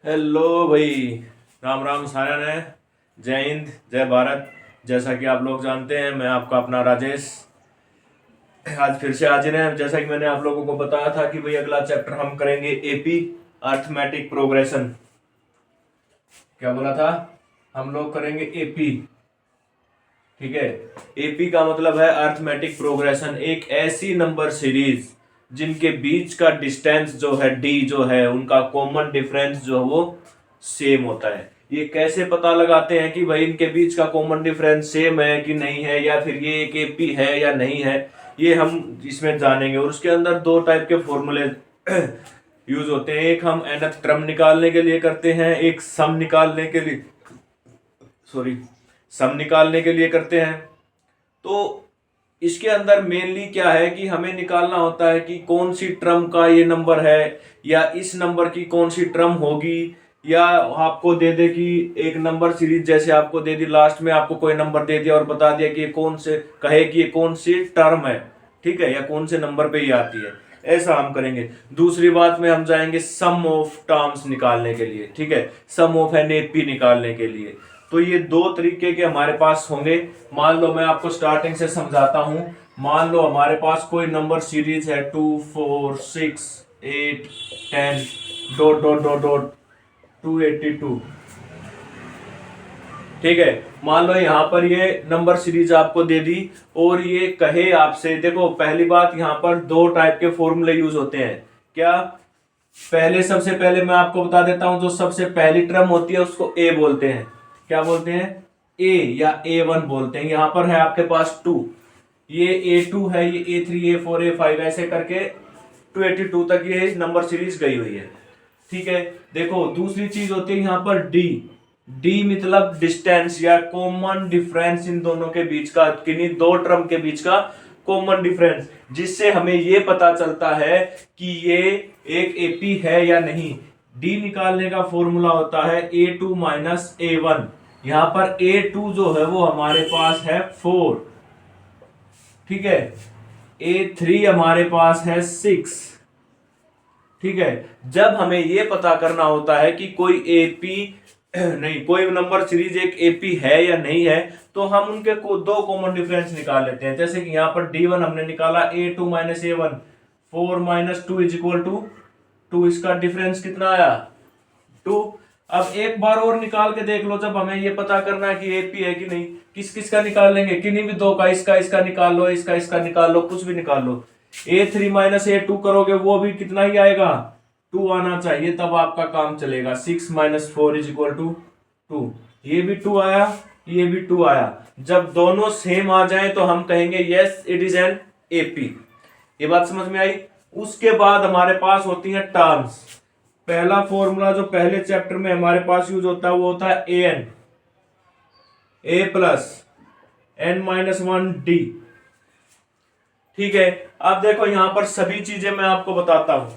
Hello भाई। राम राम सारा ने। जय हिंद जय भारत। जैसा कि आप लोग जानते हैं, मैं आपका अपना राजेश आज फिर से हाजिर हैं। जैसा कि मैंने आप लोगों को बताया था कि भाई अगला चैप्टर हम करेंगे एपी, अर्थमेटिक प्रोग्रेशन। क्या बोला था? हम लोग करेंगे एपी। ठीक है। एपी का मतलब है अर्थमेटिक प्रोग्रेशन, एक ऐसी नंबर सीरीज जिनके बीच का डिस्टेंस जो है डी जो है उनका कॉमन डिफरेंस जो है वो सेम होता है। ये कैसे पता लगाते हैं कि भाई इनके बीच का कॉमन डिफरेंस सेम है कि नहीं है, या फिर ये एक एपी है या नहीं है, ये हम इसमें जानेंगे। और उसके अंदर दो टाइप के फॉर्मूले यूज होते हैं। एक हम nth टर्म निकालने के लिए करते हैं, एक सम निकालने के लिए, सॉरी, सम निकालने के लिए करते हैं। तो इसके अंदर मेनली क्या है कि हमें निकालना होता है कि कौन सी टर्म का ये नंबर है, या इस नंबर की कौन सी टर्म होगी। या आपको दे दे कि एक नंबर सीरीज जैसे आपको दे दी, लास्ट में आपको कोई नंबर दे दिया और बता दिया कि ये कौन से, कहे कि ये कौन सी टर्म है, ठीक है, या कौन से नंबर पे ये आती है। ऐसा हम करेंगे। दूसरी बात में हम जाएंगे सम ऑफ टर्म्स निकालने के लिए, ठीक है, सम ऑफ एन एपी निकालने के लिए। तो ये दो तरीके के हमारे पास होंगे। मान लो मैं आपको स्टार्टिंग से समझाता हूं। मान लो हमारे पास कोई नंबर सीरीज है 2 4 6 8 10 डॉट डॉट डॉट डॉट 282। ठीक है। मान लो यहाँ पर ये नंबर सीरीज आपको दे दी और ये कहे आपसे, देखो पहली बात, यहाँ पर दो टाइप के फॉर्मूले यूज होते हैं। क्या? पहले, सबसे पहले मैं आपको बता देता हूं, जो सबसे पहली टर्म होती है उसको ए बोलते हैं। क्या बोलते हैं? ए या A1 बोलते हैं। यहां पर है आपके पास 2, ये A2 है, ये A3 A4 A5 ऐसे करके 282 तक ये नंबर सीरीज गई हुई है। ठीक है। देखो दूसरी चीज होती है यहां पर डी। डी मतलब डिस्टेंस या कॉमन डिफरेंस इन दोनों के बीच का, किन्हीं दो टर्म के बीच का कॉमन डिफरेंस, जिससे हमें ये पता चलता है कि ये एक एपी है या नहीं। डी निकालने का फॉर्मूला होता है A2 माइनस A1। यहां पर A2 जो है वो हमारे पास है 4, ठीक है। A3 हमारे पास है 6, ठीक है। जब हमें यह पता करना होता है कि कोई एपी नहीं, कोई नंबर सीरीज एक एपी है या नहीं है, तो हम उनके को दो कॉमन डिफरेंस निकाल लेते हैं। जैसे कि यहां पर D1 हमने निकाला A2 minus A1, 4 minus 2 is equal to 2। इसका डिफरेंस कितना आया? 2। अब एक बार और निकाल के देख लो, जब हमें ये पता करना है कि एपी है कि नहीं। किस किस का निकाल लेंगे? किन्हीं भी दो का, इसका निकाल लो, इसका निकाल लो, कुछ भी निकाल लो। A3 माइनस A2 करोगे वो भी कितना ही आएगा? 2 आना चाहिए, तब आपका काम चलेगा। 6 माइनस 4 इज इक्वल टू 2। ये भी 2 आया, ये भी 2 आया। जब दोनों सेम आ जाए तो हम कहेंगे yes it is an AP. ये बात समझ में आई? उसके बाद हमारे पास होती है टर्म्स। पहला फॉर्मूला जो पहले चैप्टर में हमारे पास यूज होता है वो होता है एन, ए प्लस एन माइनस 1 डी। ठीक है। अब देखो यहां पर सभी चीजें मैं आपको बताता हूं।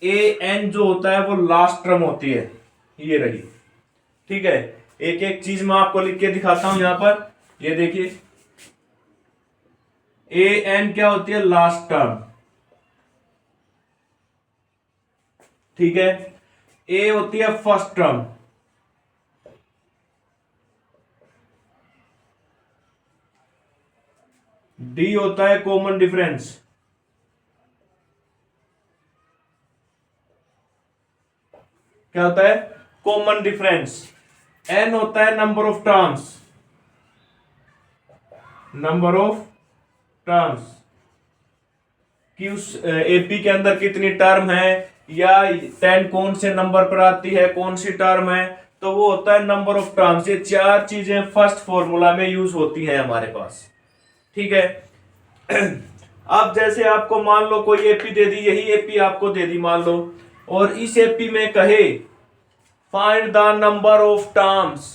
ए एन जो होता है वो लास्ट टर्म होती है, ये रही, ठीक है। एक एक चीज मैं आपको लिख के दिखाता हूं यहां पर। ये देखिए, ए एन क्या होती है? लास्ट टर्म, ठीक है। ए होती है फर्स्ट टर्म, डी होता है कॉमन डिफरेंस, क्या होता है? Common difference. एन होता है number of terms, number of terms कि उस एपी के अंदर कितनी टर्म है, या 10 कौन से नंबर पर आती है, कौन सी टर्म है, तो वो होता है नंबर ऑफ टर्म्स। ये चार चीजें फर्स्ट फॉर्मूला में यूज होती हैं हमारे पास, ठीक है। अब जैसे आपको मान लो कोई एपी दे दी, यही एपी आपको दे दी मान लो, और इस एपी में कहे find the number of terms.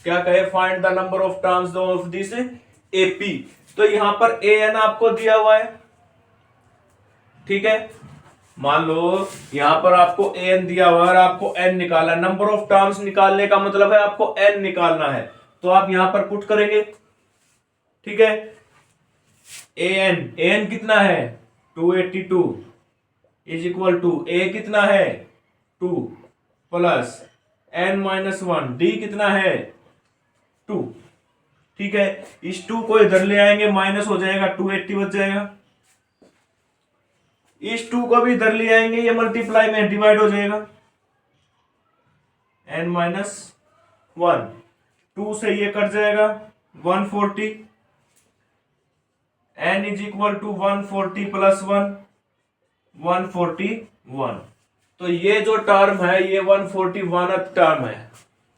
क्या कहे? Find the number of terms of this AP. तो यहां पर ए एन आपको दिया हुआ है, ठीक है। मान लो यहां पर आपको एन दिया हुआ है और आपको एन निकालना। नंबर ऑफ टर्म्स निकालने का मतलब है आपको एन निकालना है, तो आप यहां पर पुट करेंगे, ठीक है। एन कितना है? 282 इज इक्वल टू ए कितना है? 2 प्लस n-1, डी कितना है 2। ठीक है, इस 2 को इधर ले आएंगे, माइनस हो जाएगा 280 बच जाएगा। इस 2 को भी इधर ले आएंगे, ये मल्टीप्लाई में डिवाइड हो जाएगा, n-1, 2 से ये कट जाएगा 140, n is equal to 140 plus 1, 141। तो ये जो टर्म है ये 141th टर्म है।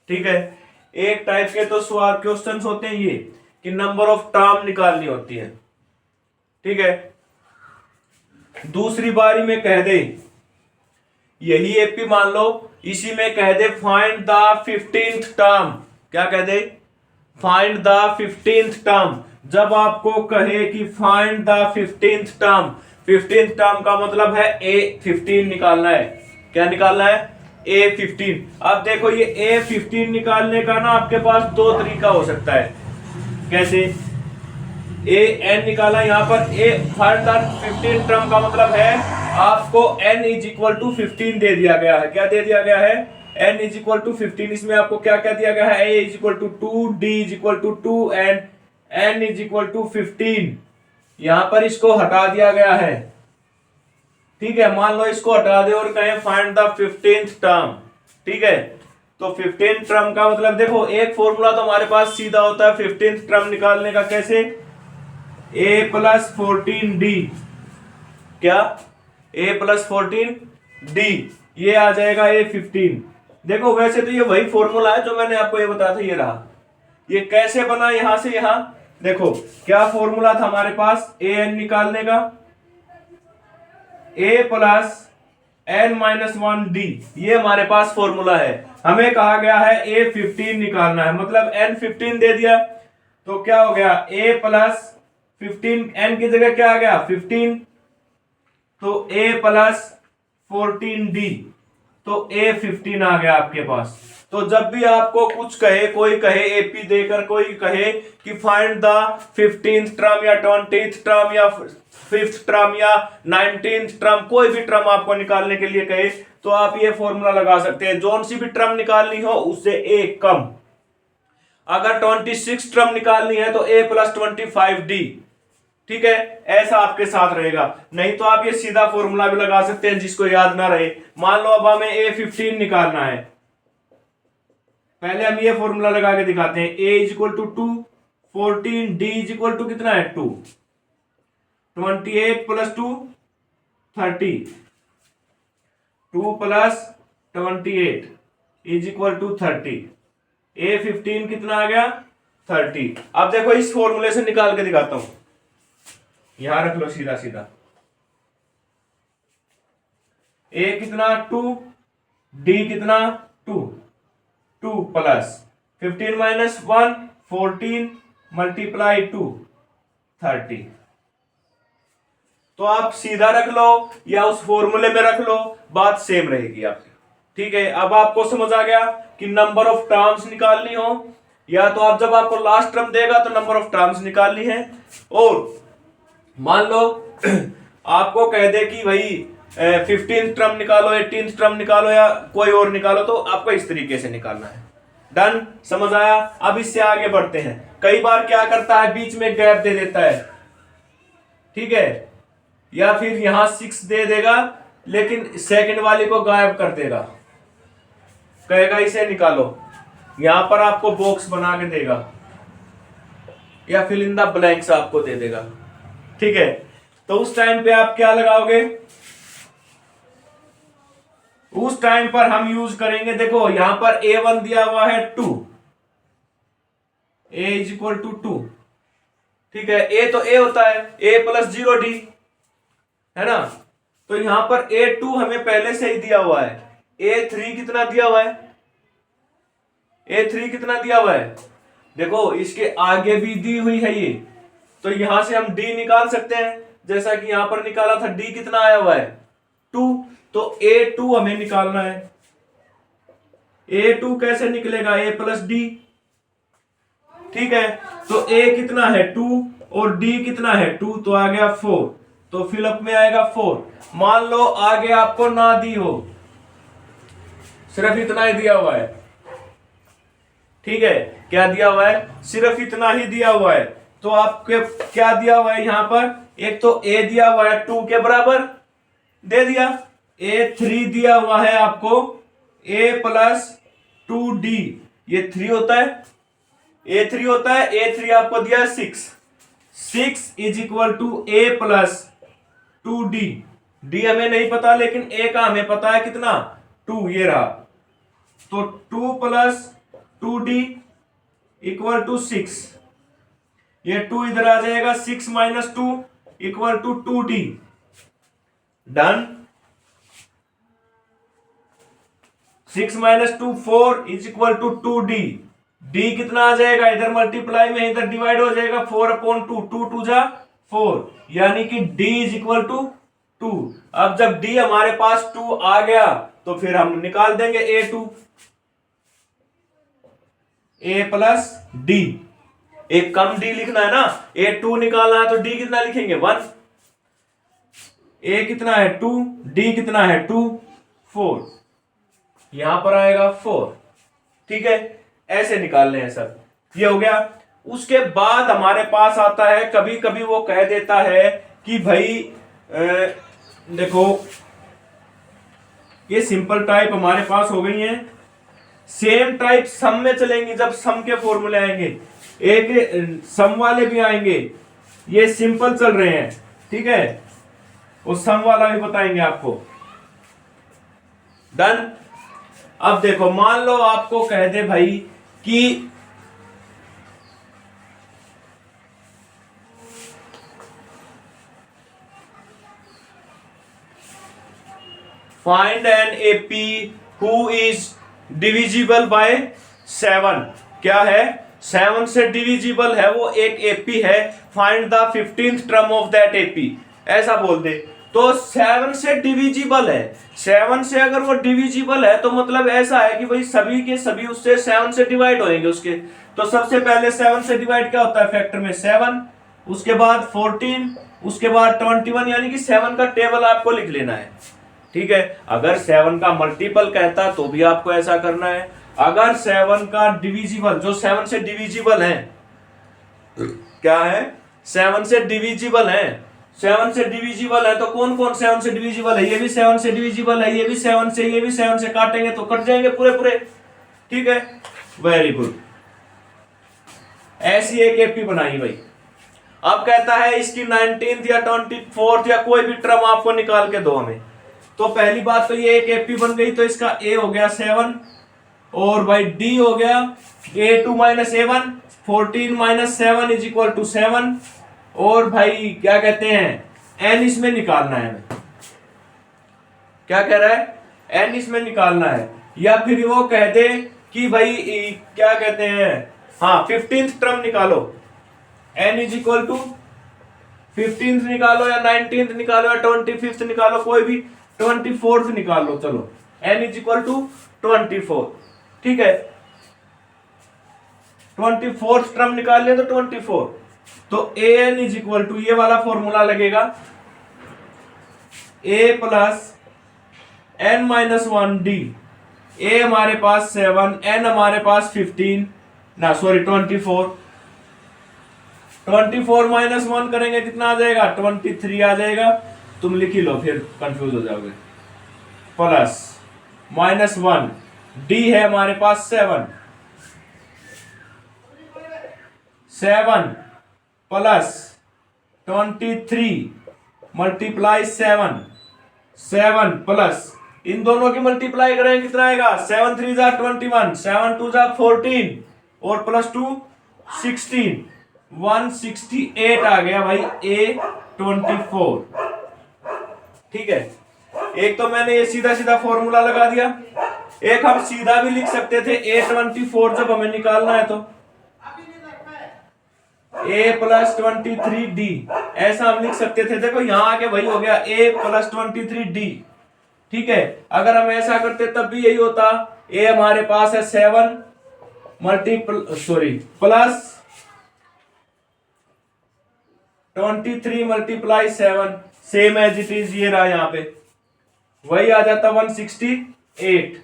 ठीक है, एक टाइप के तो सवाल क्वेश्चंस होते हैं ये कि नंबर ऑफ टर्म निकालनी होती है। ठीक है, दूसरी बारी में कह दे, यही एपी मान लो, इसी में कह दे फाइंड द 15th टर्म। क्या कह दे? Find the 15th term. जब आपको कहे कि find the 15th term, 15th term का मतलब है A15 निकालना है। क्या निकालना है? A15। अब देखो ये A15 निकालने का ना आपके पास दो तरीका हो सकता है। कैसे? n निकाला, यहाँ पर फाइंड द 15th टर्म का मतलब है आपको n इज इक्वल टू 15 दे दिया गया है। क्या दे दिया गया है? n is equal to 15। इसमें आपको क्या क्या दिया गया है? a is equal to 2, d is equal to 2 and n is equal to 15। यहां पर इसको हटा दिया गया है। ठीक है, मान लो इसको हटा दे और कहें फाइंड द 15th टर्म। ठीक है, तो 15th टर्म का मतलब देखो, एक फॉर्मूला तो हमारे पास सीधा होता है 15th टर्म निकालने का। कैसे? a plus 14d। क्या? a प्लस 14d, ये आ जाएगा A15। देखो वैसे तो ये वही फॉर्मूला है जो मैंने आपको ये बताया था, ये रहा। ये कैसे बना यहां से यहां? देखो क्या फॉर्मूला था हमारे पास an निकालने का? a प्लस n-1d, ये हमारे पास फॉर्मूला है। हमें कहा गया है A15 निकालना है, मतलब n15 दे दिया तो क्या हो गया? a प्लस 15, n की जगह क्या आ गया? 15, तो a प्लस 14d, तो A15 आ गया आपके पास। तो जब भी आपको कुछ कहे, कोई कहे एपी देकर, कोई कहे कि फाइंड द 15th टर्म या 20th टर्म या 5th टर्म या 19th टर्म, कोई भी टर्म आपको निकालने के लिए कहे, तो आप ये फॉर्मूला लगा सकते हैं। जोन सी भी टर्म निकालनी हो उससे एक कम। अगर 26 टर्म निकालनी है तो a प्लस 25d। ठीक है, ऐसा आपके साथ रहेगा। नहीं तो आप ये सीधा फॉर्मूला भी लगा सकते हैं जिसको याद ना रहे। मान लो अब हमें A15 निकालना है, पहले हम ये फॉर्मूला लगा के दिखाते हैं। a is equal to 2, 14, d is equal to कितना है? 2, 28 plus 2 30, 2 plus 28 is equal to 30। A15 कितना आ गया? 30। अब देखो इस फॉर्मूले से निकाल के दिखाता हूं, यहां रख लो सीधा सीधा। a कितना? 2, d कितना? 2, 2 प्लस 15 माइनस 1, 14 मल्टीप्लाई 2, 30। तो आप सीधा रख लो या उस फॉर्मूले में रख लो, बात सेम रहेगी आपकी। ठीक है, अब आपको समझ आ गया कि नंबर ऑफ टर्म्स निकालनी हो, या तो आप जब आपको लास्ट टर्म देगा तो नंबर ऑफ टर्म्स निकालनी है, और मान लो आपको कह दे कि भाई 15th टर्म निकालो, 18th टर्म निकालो या कोई और निकालो, तो आपको इस तरीके से निकालना है। डन? समझ आया? अब इससे आगे बढ़ते हैं। कई बार क्या करता है, बीच में गैप दे देता है। ठीक है, या फिर यहां 6 दे देगा लेकिन सेकंड वाली को गायब कर देगा, कहेगा इसे निकालो। यहां पर आपको बॉक्स बना के देगा या फिल इन द ब्लैंक्स आपको दे देगा। ठीक है, तो उस टाइम पे आप क्या लगाओगे? उस टाइम पर हम यूज करेंगे, देखो यहां पर A1 दिया हुआ है 2, a इज इक्वल टू 2। ठीक है, a तो a होता है, a प्लस 0d है ना। तो यहां पर A2 हमें पहले से ही दिया हुआ है। A3 कितना दिया हुआ है? A3 कितना दिया हुआ है? देखो इसके आगे भी दी हुई है ये, तो यहां से हम d निकाल सकते हैं, जैसा कि यहां पर निकाला था। d कितना आया हुआ है? 2, तो A2 हमें निकालना है। A2 कैसे निकलेगा? a plus d। ठीक है, तो a कितना है? 2 और d कितना है? 2, तो आ गया 4, तो फिलअप में आएगा 4। मान लो आगे आपको ना दी हो, सिर्फ इतना ही दिया हुआ है, ठीक है, क्या दिया हुआ है, सिर्फ इतना ही दिया हुआ है। तो आपके क्या दिया हुआ है यहाँ पर, एक तो a दिया हुआ है 2 के बराबर दे दिया, a3 दिया हुआ है आपको a प्लस 2d, ये 3 होता है, a3 होता है, a3 आपको दिया है 6 is equal to a plus 2d, d हमें नहीं पता लेकिन a का हमें पता है कितना 2, ये रहा। तो 2 प्लस 2d इक्वल टू 6, ये 2 इधर आ जाएगा, 6 minus 2 equal to 2d, done. 6 minus 2 4 is equal to 2d, d कितना आ जाएगा, इधर मल्टीप्लाई में इधर डिवाइड हो जाएगा, 4 अपॉन 2, 2 2 जा 4, यानी कि d इज इक्वल टू 2। अब जब d हमारे पास 2 आ गया तो फिर हम निकाल देंगे a2, a प्लस d, एक कम d लिखना है ना, a2 निकालना है तो d कितना लिखेंगे 1, a कितना है 2, d कितना है 2, 4, यहां पर आएगा 4, ठीक है, ऐसे निकालने हैं सब, ये हो गया। उसके बाद हमारे पास आता है, कभी कभी वो कह देता है कि भाई देखो ये सिंपल टाइप हमारे पास हो गई है, सेम टाइप सम में चलेंगी, जब सम के फॉर्मूले आएंगे, एक सम वाले भी आएंगे, ये सिंपल चल रहे हैं, ठीक है, वो सम वाला भी बताएंगे आपको, डन। अब देखो मान लो आपको कह दे भाई कि find an AP who is divisible by 7, क्या है, 7 से डिविजिबल है वो एक एपी है, find the 15th term of that AP, ऐसा बोल दे। तो 7 से डिविजिबल है, 7 से अगर वो डिविजिबल है तो मतलब ऐसा है कि भाई सभी के सभी उससे 7 से डिवाइड होंगे उसके। तो सबसे पहले 7 से डिवाइड क्या होता है, फैक्टर में 7, उसके बाद 14, उसके बाद 21, यानी कि 7 का टेबल आपको लिख लेना है, ठीक है। अगर 7 का मल्टीपल कहता तो भी आपको ऐसा करना है, अगर 7 का डिविजिबल, जो 7 से डिविजिबल है, क्या है, 7 से डिविजिबल है, 7 से डिविजिबल है, तो कौन कौन 7 से डिविजिबल है, ये भी 7 से डिविजिबल है, ये भी 7 से, ये भी 7 से, काटेंगे तो कट जाएंगे पूरे पूरे, ठीक है, वेरी गुड, ऐसी एक एपी बनाई भाई। अब कहता है इसकी 19th या 24th या कोई भी टर्म आपको निकाल के दो हमें। तो पहली बात तो ये एक एपी बन गई, तो इसका a हो गया 7 और भाई d हो गया a2 minus a1, 14 minus 7 is equal to 7, और भाई क्या कहते हैं n इसमें निकालना है, क्या कह रहा है, n इसमें निकालना है, या फिर वो कह दे कि भाई क्या कहते हैं, हाँ 15th टर्म निकालो, n is equal to 15th निकालो या 19th निकालो या 25th निकालो, कोई भी 24th निकाल लो, चलो n इज इक्वल टू 24, ठीक है, 24th टर्म निकाल लिया तो 24, तो an इज इक्वल टू ये वाला फॉर्मूला लगेगा, a plus n minus 1d, a हमारे पास 7, n हमारे पास 15 ना सॉरी 24, 24 माइनस 1 करेंगे कितना आ जाएगा, 23 आ जाएगा, तुम लिख ही लो फिर कंफ्यूज हो जाओगे, प्लस माइनस 1, d है हमारे पास 7 प्लस 23 मल्टीप्लाई 7 प्लस इन दोनों की मल्टीप्लाई करेंगे कितना आएगा, 7 3 जा 21, 7 2 जा 14 और प्लस 2 16, 168 आ गया भाई A24, ठीक है। एक तो मैंने ये सीधा सीधा फॉर्मूला लगा दिया, एक हम सीधा भी लिख सकते थे A24 जब हमें निकालना है तो a प्लस 23d, ऐसा हम लिख सकते थे, देखो यहां आके वही हो गया a प्लस 23d, ठीक है। अगर हम ऐसा करते तब भी यही होता, a हमारे पास है 7 plus 23 multiply 7, same as it is, ये रहा यहाँ पे वही आ जाता 168।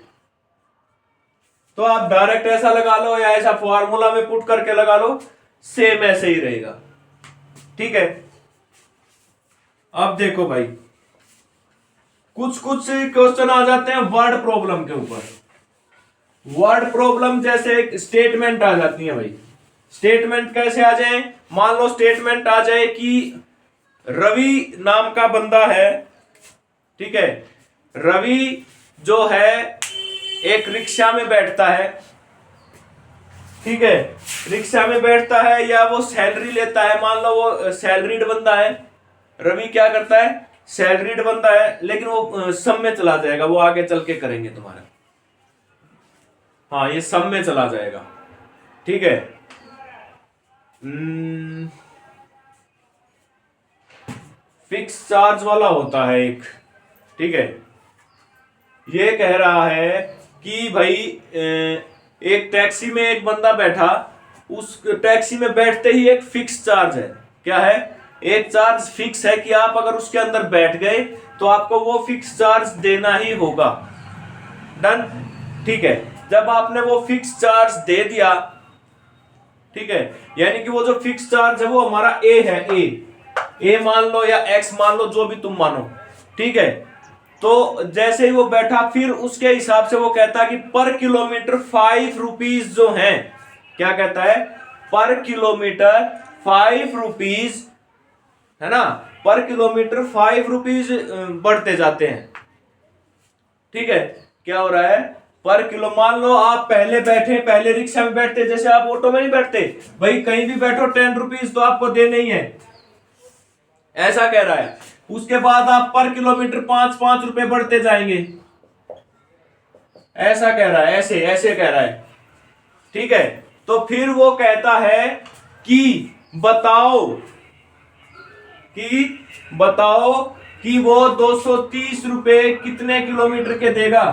तो आप डायरेक्ट ऐसा लगा लो या ऐसा फॉर्मूला में पुट करके लगा लो, सेम ऐसे ही रहेगा। ठीक है, अब देखो भाई कुछ कुछ क्वेश्चन आ जाते हैं वर्ड प्रॉब्लम के ऊपर। वर्ड प्रॉब्लम जैसे एक स्टेटमेंट आ जाती है भाई। स्टेटमेंट कैसे आ जाए? मान लो स्टेटमेंट आ जाए कि रवि नाम का बंदा है, ठीक है, रवि जो है एक रिक्शा में बैठता है, ठीक है, रिक्शा में बैठता है या वो सैलरी लेता है, मान लो वो सैलरीड बंदा है, रवि क्या करता है, सैलरीड बंदा है, लेकिन वो सम में चला जाएगा, वो आगे चल के करेंगे तुम्हारा, हाँ ये सम में चला जाएगा, ठीक है। फिक्स चार्ज वाला होता है एक, ठीक है, ये कह रहा है कि भाई एक टैक्सी में एक बंदा बैठा, उस टैक्सी में बैठते ही एक फिक्स चार्ज है, क्या है, एक चार्ज फिक्स है कि आप अगर उसके अंदर बैठ गए तो आपको वो फिक्स चार्ज देना ही होगा। डन, ठीक है, जब आपने वो फिक्स चार्ज दे दिया, ठीक है, यानी कि वो जो फिक्स चार्ज है वो हमारा ए है, ए मान लो या एक्स मान लो, जो भी तुम मानो, ठीक है। तो जैसे ही वो बैठा फिर उसके हिसाब से वो कहता है कि पर किलोमीटर 5 रुपीज जो है, क्या कहता है, पर किलोमीटर 5 रुपीज, है ना, पर किलोमीटर 5 रुपीज बढ़ते जाते हैं, ठीक है। क्या हो रहा है, पर किलो, मान लो आप पहले बैठे, पहले रिक्शा में बैठते, जैसे आप ऑटो में नहीं बैठते भाई, कहीं भी बैठो 10 रुपीज तो आपको देने ही है, ऐसा कह रहा है। उसके बाद आप पर किलोमीटर 5-5 रुपए बढ़ते जाएंगे, ऐसा कह रहा है, ऐसे ऐसे कह रहा है, ठीक है। तो फिर वो कहता है कि बताओ कि वो 230 रुपए कितने किलोमीटर के देगा,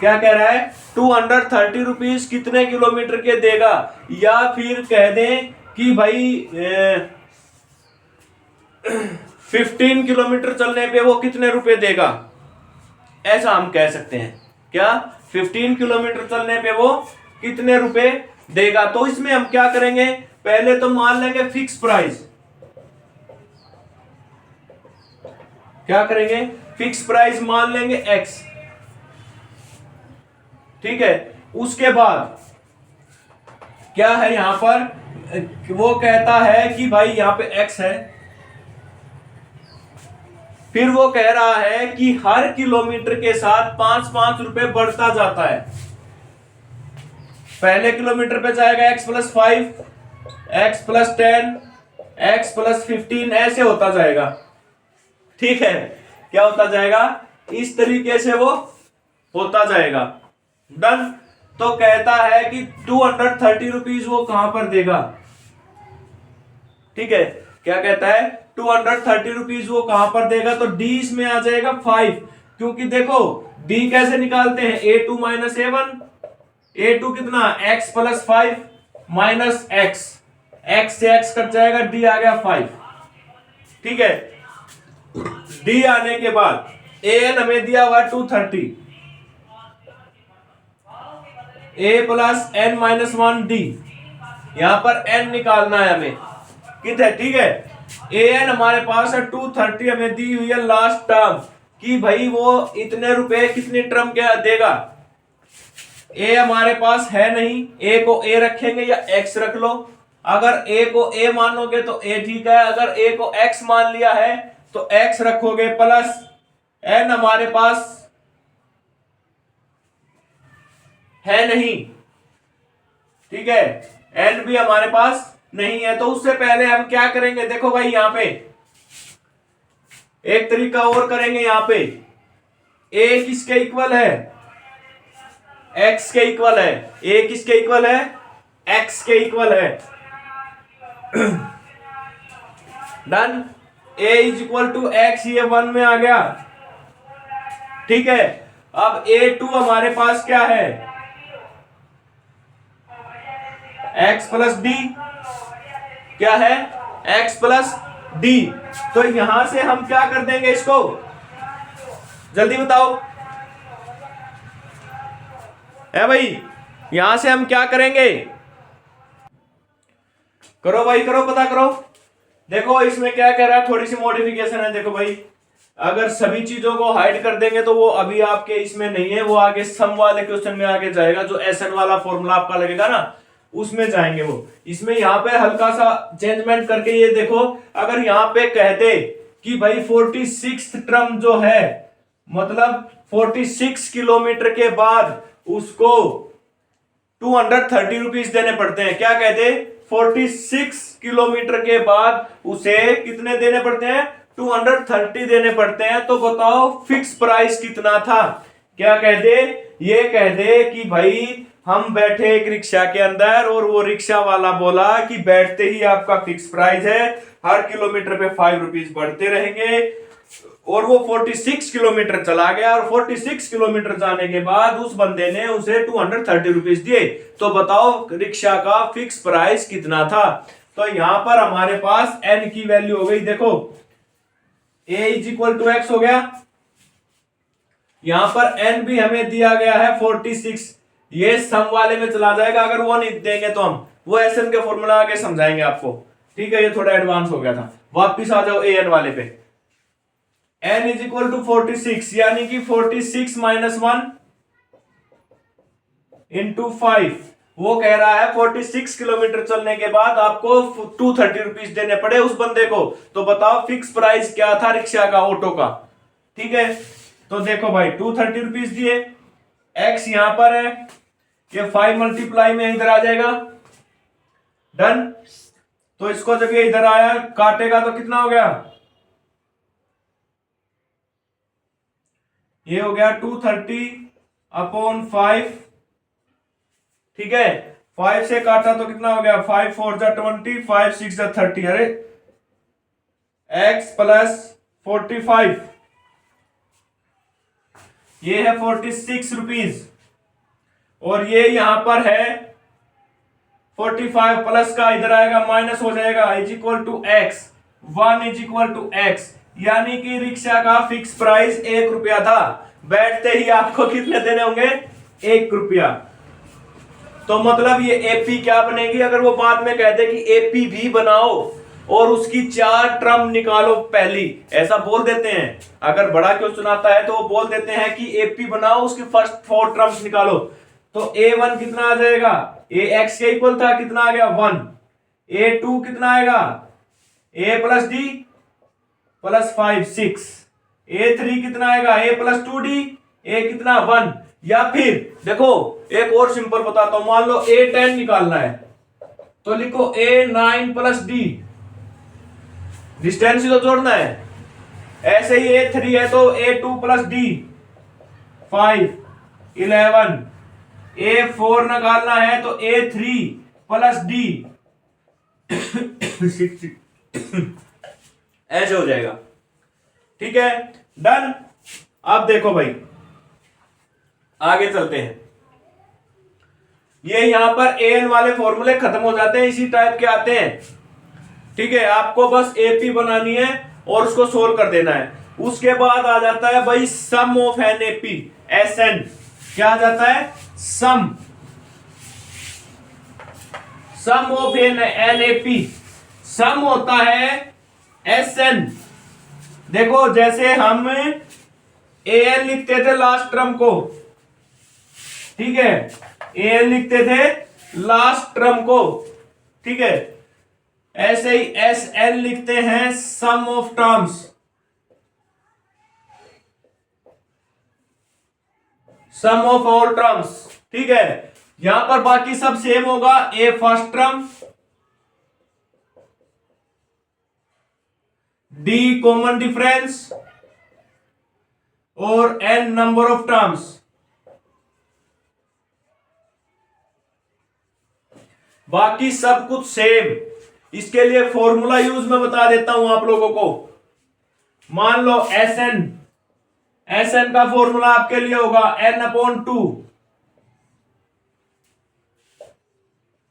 क्या कह रहा है, 230 रुपीज कितने किलोमीटर के देगा, या फिर कह दें कि भाई 15 किलोमीटर चलने पे वो कितने रुपए देगा, ऐसा हम कह सकते हैं, क्या 15 किलोमीटर चलने पे वो कितने रुपए देगा। तो इसमें हम क्या करेंगे, पहले तो मान लेंगे फिक्स प्राइस, क्या करेंगे, फिक्स प्राइस मान लेंगे एक्स, ठीक है। उसके बाद क्या है, यहां पर वो कहता है कि भाई यहां पे एक्स है, फिर वो कह रहा है कि हर किलोमीटर के साथ 5-5 रुपए बढ़ता जाता है। पहले किलोमीटर पे जाएगा x+5, x+10, x+15, ऐसे होता जाएगा, ठीक है। क्या होता जाएगा, इस तरीके से वो होता जाएगा। डन, तो कहता है कि 230 रुपीज वो कहां पर देगा, ठीक है, क्या कहता है, 230 रुपीज वो कहां पर देगा, तो डी इसमें आ जाएगा 5, क्योंकि देखो डी कैसे निकालते हैं, a2 - a1, a2 कितना, x+5 माइनस x, x से x कट जाएगा, डी आ गया 5, ठीक है। डी आने के बाद an हमें दिया हुआ 230, a+n-1 डी, यहां पर n निकालना है हमें, कितना, ठीक है। an हमारे पास है 230, हमें दी हुई है लास्ट टर्म कि भाई वो इतने रुपए कितनी टर्म क्या देगा। a हमारे पास है नहीं, a को a रखेंगे या x रख लो, अगर a को a मानोगे तो a ठीक है, अगर a को x मान लिया है तो x रखोगे, प्लस n हमारे पास है नहीं, ठीक है, n भी हमारे पास नहीं है। तो उससे पहले हम क्या करेंगे, देखो भाई यहां पे एक तरीका और करेंगे, यहां पे a किसके इक्वल है, x के इक्वल है, a किसके इक्वल है, x के इक्वल है। डन, a = x, ये 1 में आ गया, ठीक है। अब a2 हमारे पास क्या है, x+d, क्या है, x+d। तो यहां से हम क्या कर देंगे इसको, जल्दी बताओ, है भाई, यहां से हम क्या करेंगे, करो भाई करो, पता करो। देखो इसमें क्या कह रहा है, थोड़ी सी मॉडिफिकेशन है। देखो भाई, अगर सभी चीजों को हाइड कर देंगे तो वो अभी आपके इसमें नहीं है, वो आगे सम वाले क्वेश्चन में आगे जाएगा, जो एसएन वाला फॉर्मूला आपका लगेगा ना उसमें जाएंगे वो। इसमें यहाँ पे हल्का सा चेंजमेंट करके ये देखो, अगर यहाँ पे कहते कि भाई 46th टर्म जो है, मतलब 46 किलोमीटर के बाद उसको 230 रुपीज देने पड़ते हैं। क्या कहते, 46 किलोमीटर के बाद उसे कितने देने पड़ते हैं, 230 देने पड़ते हैं। तो बताओ फिक्स प्राइस कितना था। क्या कहते, ये कहते कि भाई हम बैठे एक रिक्शा के अंदर और वो रिक्शा वाला बोला कि बैठते ही आपका फिक्स प्राइस है, हर किलोमीटर पे 5 रुपीज बढ़ते रहेंगे। और वो 46 किलोमीटर चला गया और 46 किलोमीटर जाने के बाद उस बंदे ने उसे 230 रुपीज दिए। तो बताओ रिक्शा का फिक्स प्राइस कितना था। तो यहां पर हमारे पास n की वैल्यू हो गई, देखो a is equal to X हो गया, यहां पर n भी हमें दिया गया है 46। ये सम वाले में चला जाएगा, अगर वो नहीं देंगे तो हम वो एसएन के फॉर्मूला आके समझाएंगे आपको। ठीक है, ये थोड़ा एडवांस हो गया था। वापिस आ जाओ an वाले पे। n इज इक्वल टू 46, यानी कि 46 माइनस 1 इंटू 5। वो कह रहा है 46 किलोमीटर चलने के बाद आपको 230 रुपीज देने पड़े उस बंदे को। तो बताओ फिक्स प्राइस क्या था रिक्शा का, ऑटो का। ठीक है, तो देखो भाई 230 रुपीज दिए, x यहां पर है, ये 5 मल्टीप्लाई में इधर आ जाएगा, डन। तो इसको जब ये इधर आया काटेगा तो कितना हो गया, ये हो गया 230 अपॉन 5। ठीक है, 5 से काटा तो कितना हो गया, 5 4 जा 20, 5 6 जा 30। अरे x प्लस 45, ये है 46 रुपीज, और ये यहां पर है 45 प्लस का इधर आएगा माइनस हो जाएगा, is equal to X, 1 is equal to X. यानी कि रिक्शा का फिक्स प्राइस 1 रुपया था। बैठते ही आपको कितने देने होंगे, 1 रुपया। तो मतलब ये एपी क्या बनेगी, अगर वो बाद में कहते कि एपी भी बनाओ और उसकी 4 टर्म निकालो पहली, ऐसा बोल देते हैं। अगर बड़ा क्वेश्चन आता है तो वो बोल देते हैं कि एपी बनाओ, उसकी फर्स्ट 4 टर्म्स निकालो। तो a1 कितना आ जाएगा, a x के इक्वल था, कितना आ गया 1। a2 कितना आएगा, a plus D plus 5 6। a3 कितना आएगा, a प्लस 2d, a कितना 1। या फिर देखो एक और सिंपल बताता हूं, मान लो a10 निकालना है तो लिखो a9 प्लस डी, डिस्टेंस ही तो जोड़ना है। ऐसे ही a3 है तो a2 प्लस डी 5 11। a4 निकालना है तो a3 प्लस डी 60। ऐसे हो जाएगा। ठीक है, डन। अब देखो भाई आगे चलते हैं। ये यहां पर एन वाले फॉर्मूले खत्म हो जाते हैं, इसी टाइप के आते हैं। ठीक है, आपको बस एपी बनानी है और उसको सोल्व कर देना है। उसके बाद आ जाता है भाई sum of an AP, S n. क्या आ जाता है, sum of an AP. Sum होता है एस एन। देखो जैसे हम ए एन लिखते थे लास्ट टर्म को, ठीक है, ए एन लिखते थे लास्ट टर्म को, ठीक है, ऐसे ही एस एन लिखते हैं sum of terms. Sum of all terms. ठीक है, यहां पर बाकी सब सेम होगा। A first term, d common difference और एन नंबर ऑफ टर्म्स। बाकी सब कुछ सेम। इसके लिए फॉर्मूला यूज मैं बता देता हूं आप लोगों को। मान लो एस एन का फॉर्मूला आपके लिए होगा N upon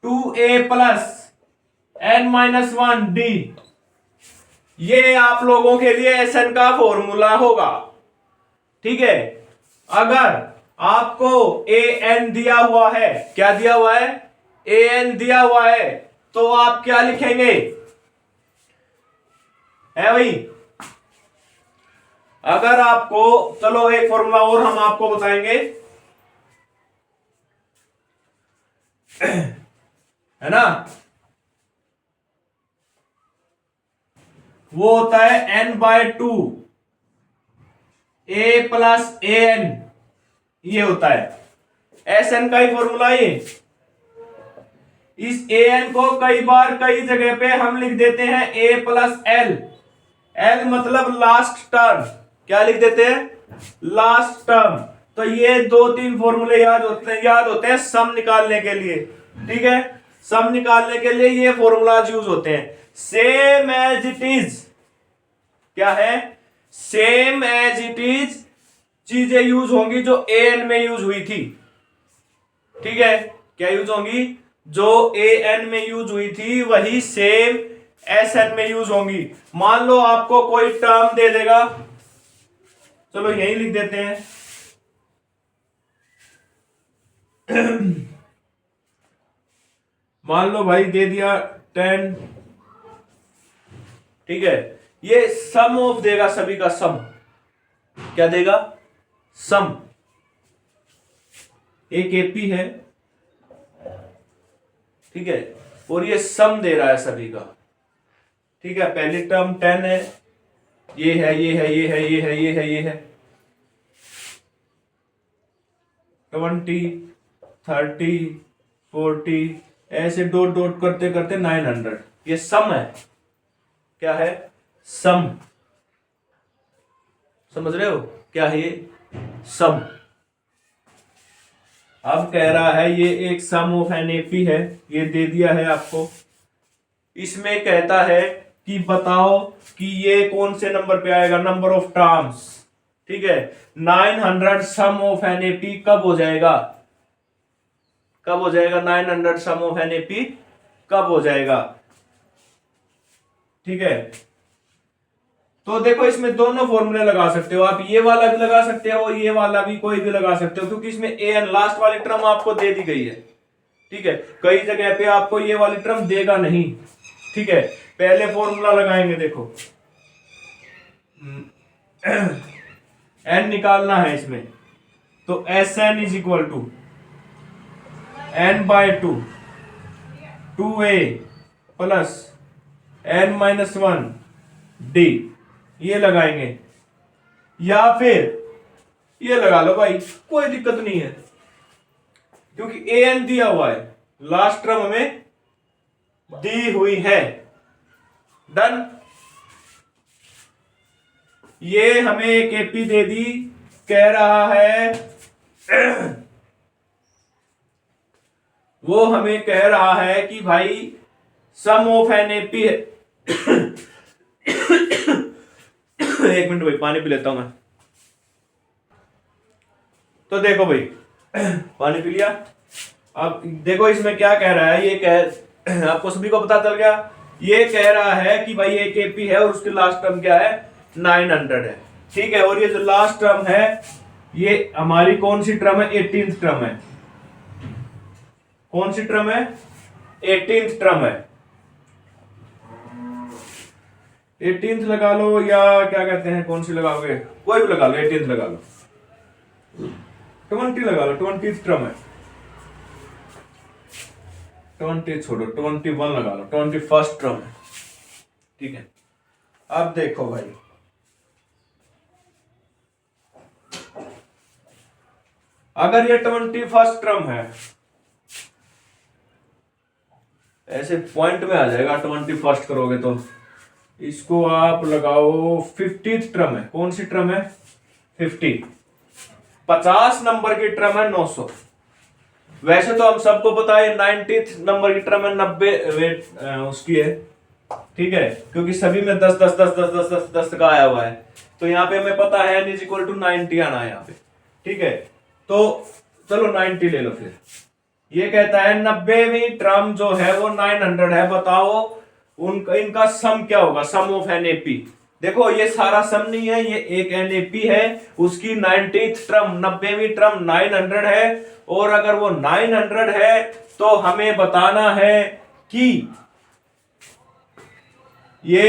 2a plus N minus 1 D. ये आप लोगों के लिए एस एन का फॉर्मूला होगा। ठीक है, अगर आपको ए एन दिया हुआ है, क्या दिया हुआ है, ए एन दिया हुआ है, तो आप क्या लिखेंगे, है भाई। अगर आपको, चलो एक फॉर्मूला और हम आपको बताएंगे, है ना, वो होता है n/2 a plus A N, ये होता है एस एन का ही फॉर्मूला ये। इस ए एन को कई बार कई जगह पे हम लिख देते हैं ए प्लस एल, एल मतलब लास्ट टर्म, क्या लिख देते हैं, लास्ट टर्म। तो ये 2-3 फॉर्मूले याद होते हैं सम निकालने के लिए, ठीक है, सम निकालने के लिए ये फॉर्मूलाज यूज होते हैं। सेम एज इट इज, क्या है, सेम एज इट इज चीजें यूज होंगी जो ए एन में यूज हुई थी, ठीक है, क्या यूज होंगी, जो ए एन में यूज हुई थी वही सेम एस एन में यूज होंगी। मान लो आपको कोई टर्म दे देगा, चलो यही लिख देते हैं मान लो भाई दे दिया 10, ठीक है, ये सम ऑफ देगा, सभी का सम, क्या देगा, सम। एक एपी है, ठीक है, और ये सम दे रहा है सभी का, ठीक है, पहली टर्म 10 है, ये है, ये है, ये है, ये है, ये है, ये है 20, 30, 40, ऐसे डॉट डॉट करते करते 900, ये सम है, क्या है, सम, समझ रहे हो, क्या है ये, सम। अब कह रहा है ये एक सम ऑफ एन एपी है, ये दे दिया है आपको। इसमें कहता है कि बताओ कि ये कौन से नंबर पे आएगा, नंबर ऑफ टर्म्स, ठीक है, 900 सम ऑफ एन एपी कब हो जाएगा, कब हो जाएगा, 900 सम ऑफ एन एपी कब हो जाएगा, ठीक है। तो देखो इसमें दोनों फॉर्मूले लगा सकते हो आप, ये वाला भी लगा सकते हो, ये वाला भी, कोई भी लगा सकते हो, क्योंकि इसमें ए एन लास्ट वाली टर्म आपको दे दी गई है, ठीक है, कई जगह पे आपको ये वाली टर्म देगा नहीं, ठीक है। पहले फॉर्मूला लगाएंगे, देखो एन निकालना है इसमें, तो S N is equal to n/2 2a plus n-1 d, ये लगाएंगे, या फिर ये लगा लो भाई, कोई दिक्कत नहीं है, क्योंकि ए एन दिया हुआ है, लास्ट टर्म हमें दी हुई है, डन। ये हमें एक एपी दे दी, कह रहा है वो हमें कह रहा है कि भाई सम ऑफ एन एपी है एक मिनट भाई, पानी पी लेता हूं मैं। तो देखो भाई पानी पी लिया। अब देखो इसमें क्या कह रहा है, ये कह आपको सभी को पता चल गया, ये कह रहा है कि भाई एक एपी है और उसकी लास्ट टर्म क्या है, 900 है, ठीक है, और ये जो लास्ट टर्म है ये हमारी कौन सी टर्म है, 18th टर्म है, कौन सी टर्म है, 18th टर्म है, 18th लगा लो, या क्या कहते हैं, कौन सी लगाओगे, कोई भी लगा लो, 18th लगा लो, 20 लगा लो, 20th टर्म है, 20 छोड़ो, 21 लगा लो, 21st टर्म है, ठीक है। अब देखो भाई, अगर ये 21st टर्म है, ऐसे पॉइंट में आ जाएगा, 21st करोगे तो इसको आप लगाओ 50th टर्म है, कौन सी टर्म है, 50, 50 नंबर की टर्म है 900। वैसे तो हम सबको पता है 90th नंबर की टर्म है 90 उसकी है, ठीक है, क्योंकि सभी में 10 10 10 10 10 10 10 का आया हुआ है, तो यहाँ पे हमें पता है n इज इक्वल टू 90 आना है यहाँ पे, ठीक है। तो चलो 90 ले लो फिर। ये कहता है 90वीं टर्म जो है वो 900 है, बताओ उनका इनका सम क्या होगा, सम ऑफ एन एपी। देखो ये सारा सम नहीं है, ये एक NAP है, उसकी 90th टर्म 90वीं टर्म 900 है, और अगर वो 900 है तो हमें बताना है कि ये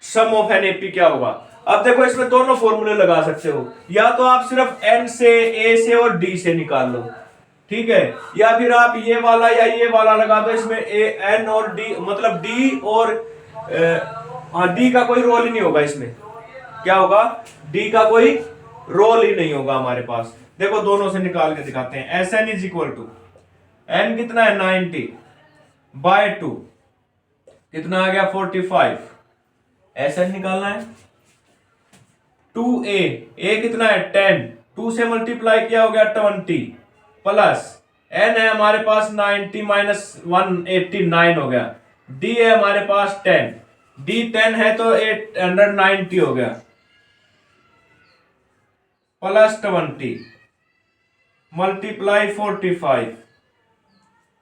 सम ऑफ NAP क्या होगा। अब देखो इसमें दोनों फॉर्मूले लगा सकते हो, या तो आप सिर्फ N से, A से और D से निकाल लो, ठीक है, या फिर आप ये वाला या ये वाला लगा दो, इसमें N और D, मतलब D और D का कोई रोल ही नहीं होगा इसमें। क्या होगा? D का कोई रोल ही नहीं होगा हमारे पास। देखो दोनों से निकाल के दिखाते हैं। Sn is equal to, N कितना है 90 बाय 2, कितना आ गया 45। Sn निकालना है 2a, a कितना है 10, 2 से मल्टीप्लाई किया हो गया 20, प्लस n है हमारे पास 90 माइनस 189 हो गया, d है हमारे पास 10, d 10 है तो 890 हो गया, प्लस 20 मल्टीप्लाई 45।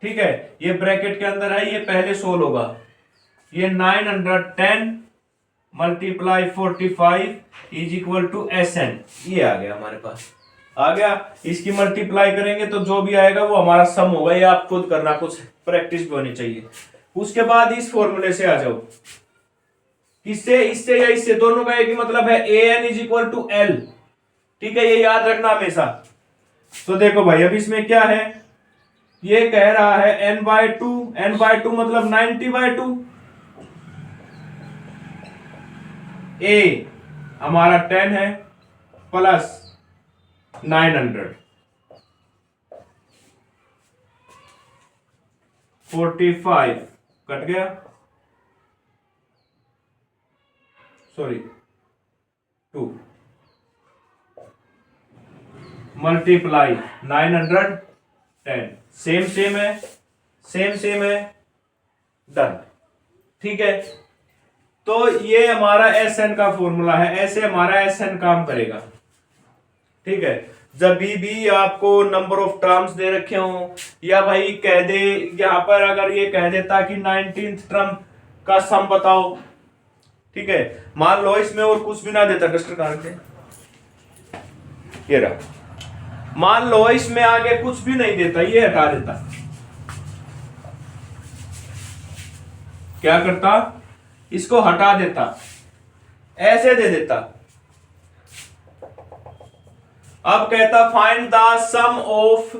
ठीक है, ये ब्रैकेट के अंदर है, ये पहले सोल्व होगा। ये 910 multiply 45 is equal to Sn, ये आ गया हमारे पास, आ गया। इसकी मल्टीप्लाई करेंगे तो जो भी आएगा वो हमारा सम होगा। ये आप खुद करना, कुछ प्रैक्टिस भी होनी चाहिए। उसके बाद इस फॉर्मूले से आ जाओ, किससे? इससे या इससे, दोनों का एक ही मतलब है, An is equal to L। ठीक है, ये याद रखना हमेशा। तो देखो भाई, अब इसमें क्या है, ये कह रहा है n/2, n/2 मतलब 90/2, a हमारा 10 है प्लस 900, 45 कट गया, सॉरी 2 मल्टीप्लाई 910, सेम सेम है, सेम सेम है, डन। ठीक है, तो ये हमारा Sn का फॉर्मूला है, ऐसे हमारा Sn काम करेगा। ठीक है, जब भी आपको नंबर ऑफ टर्म्स दे रखे हो, या भाई कह दे यहां पर, अगर ये कह देता कि 19th टर्म का सम बताओ, ठीक है, मान लो इसमें और कुछ भी ना देता, डस्टर कहां से, ये रहा, मान लो इसमें आगे कुछ भी नहीं देता, ये हटा देता, क्या करता, इसको हटा देता, ऐसे दे देता। अब कहता find the sum of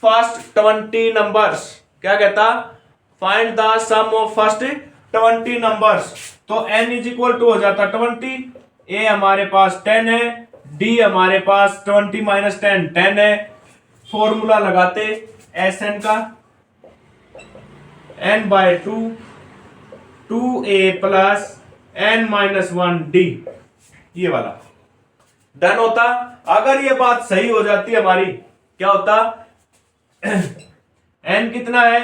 first 20 numbers, क्या कहता, find the sum of first 20 numbers. तो n इज इक्वल टू हो जाता 20, a हमारे पास 10 है, d हमारे पास 20 माइनस 10 10 है। फॉर्मूला लगाते Sn का, n/2 2a plus n minus 1d, ये वाला डन होता। अगर ये बात सही हो जाती हमारी, क्या होता, n कितना है,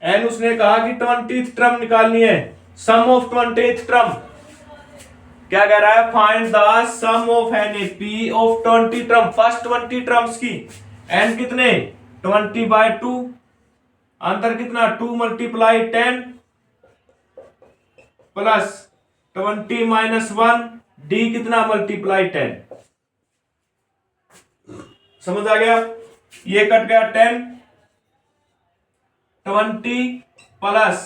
n उसने कहा कि 20th टर्म निकालनी है, सम ऑफ 20th टर्म, क्या कह रहा है, find the sum of NAP of 20 term, first 20 terms की। n कितने 20/2, अंतर कितना 2 मल्टीप्लाई 10 प्लस 20 माइनस 1, d कितना मल्टीप्लाई 10, समझ आ गया, ये कट गया 10, 20 प्लस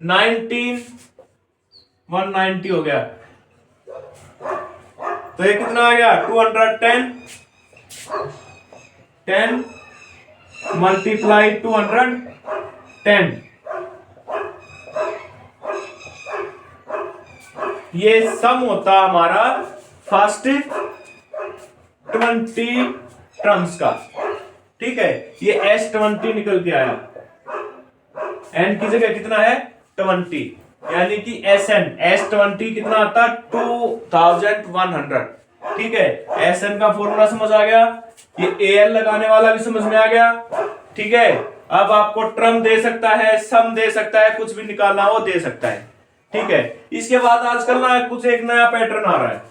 19 190 हो गया, तो ये कितना आ गया 210, 10 मल्टीप्लाई 210, ये सम होता हमारा फर्स्ट 20 टर्म्स का। ठीक है, ये S20 निकल के आया, n की जगह कितना है 20, यानी कि S20 कितना आता 2100। ठीक है, Sn का फॉर्मूला समझ आ गया, ये AL लगाने वाला भी समझ में आ गया। ठीक है, अब आपको टर्म दे सकता है, सम दे सकता है, कुछ भी निकालना हो दे सकता है। ठीक है, इसके बाद आजकल ना कुछ एक नया पैटर्न आ रहा है,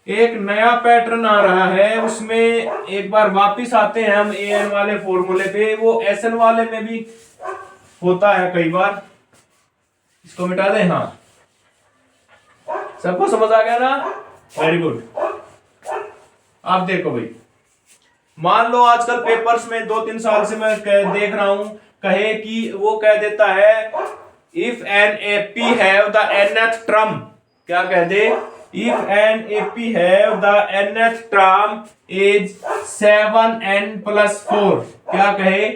एक नया पैटर्न आ रहा है, उसमें एक बार वापिस आते हैं हम An वाले फॉर्मूले पे, वो Sn वाले में भी होता है कई बार, इसको मिटा दें। हाँ, सबको समझ आ गया ना? Very good. आप देखो भाई, मान लो आजकल पेपर्स में 2-3 साल से मैं देख रहा हूं, कहे कि वो कह देता है if an AP have the nth term, क्या कह दे, if an AP have the nth term is 7n+4, क्या कहे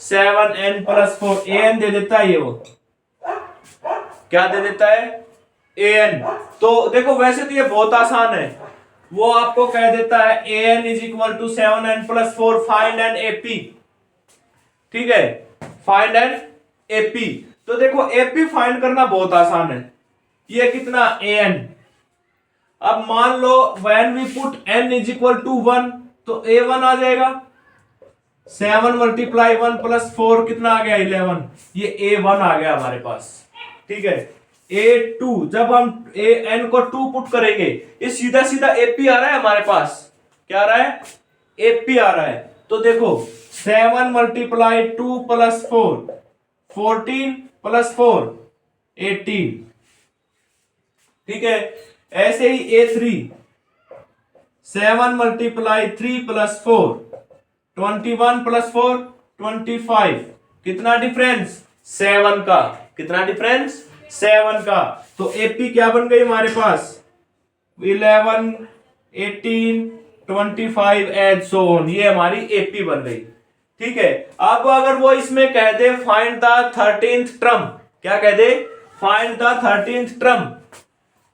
7n+4, an दे देता है, ये वो क्या दे देता है, an। तो देखो वैसे तो ये बहुत आसान है, वो आपको कह देता है an is equal to 7n+4, find an AP. ठीक है, फाइंड एन एपी। तो देखो एपी फाइंड करना बहुत आसान है, ये कितना an। अब मान लो when we put n is equal to 1, तो a1 आ जाएगा। 7 × 1 + 4 कितना आ गया, 11, ये a1 आ गया हमारे पास। ठीक है, a2, जब हम n को 2 पुट करेंगे, ये सीधा सीधा AP आ रहा है हमारे पास, क्या आ रहा है, AP आ रहा है। तो देखो 7 × 2 + 4, 14 + 4, 18। ठीक है, ऐसे ही A3, 7 × 3 + 4, 21 + 4, 25। कितना डिफरेंस, 7 का। कितना डिफरेंस, 7 का। तो एपी क्या बन गई हमारे पास, 11, 18, 25 एंड सो ऑन, ये हमारी एपी बन गई। ठीक है, अब अगर वो इसमें कह दे फाइंड द 13th टर्म, क्या कह दे, find the 13th term.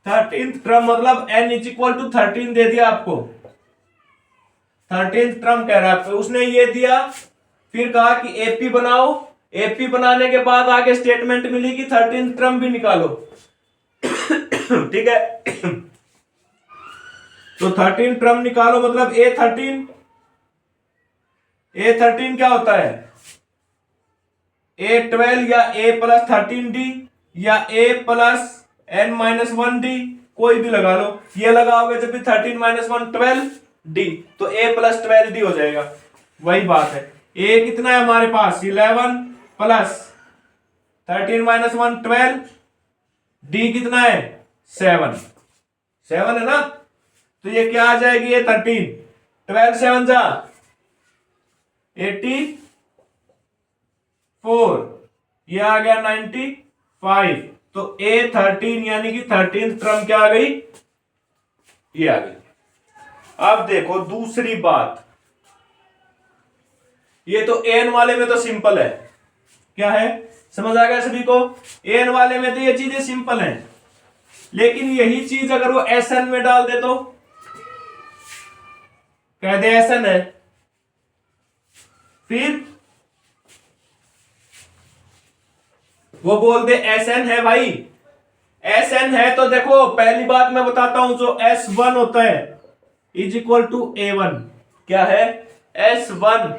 13th term मतलब n इज इक्वल टू 13 दे दिया आपको, 13th टर्म कह रहा है उसने, ये दिया। फिर कहा कि एपी बनाओ, एपी बनाने के बाद आगे स्टेटमेंट मिली कि 13th टर्म भी निकालो। ठीक है, तो 13 टर्म निकालो मतलब A13, A13 क्या होता है, A12 या A + 13D या A + n-1D, कोई भी लगा लो। ये लगाओगे जब भी 13 - 1 12D, तो A + 12D हो जाएगा। वही बात है, A कितना है हमारे पास, 11 + 13 - 1 12, D कितना है 7, 7 है ना। तो ये क्या आ जाएगी, ये 13, 12 7 जा 84, ये आ गया 95। तो A13 यानी कि 13th टर्म क्या आ गई, ये आ गई। अब देखो दूसरी बात, ये तो एन वाले में तो सिंपल है, क्या है, समझ आ गया सभी को। एन वाले में तो ये चीजें सिंपल हैं, लेकिन यही चीज अगर वो एसएन में डाल दे तो कह दे एसएन है, फिर वो बोल दे एसएन है भाई, एसएन है। तो देखो पहली बात मैं बताता हूं, जो S1 होता है इज इक्वल टू A1, क्या है, S1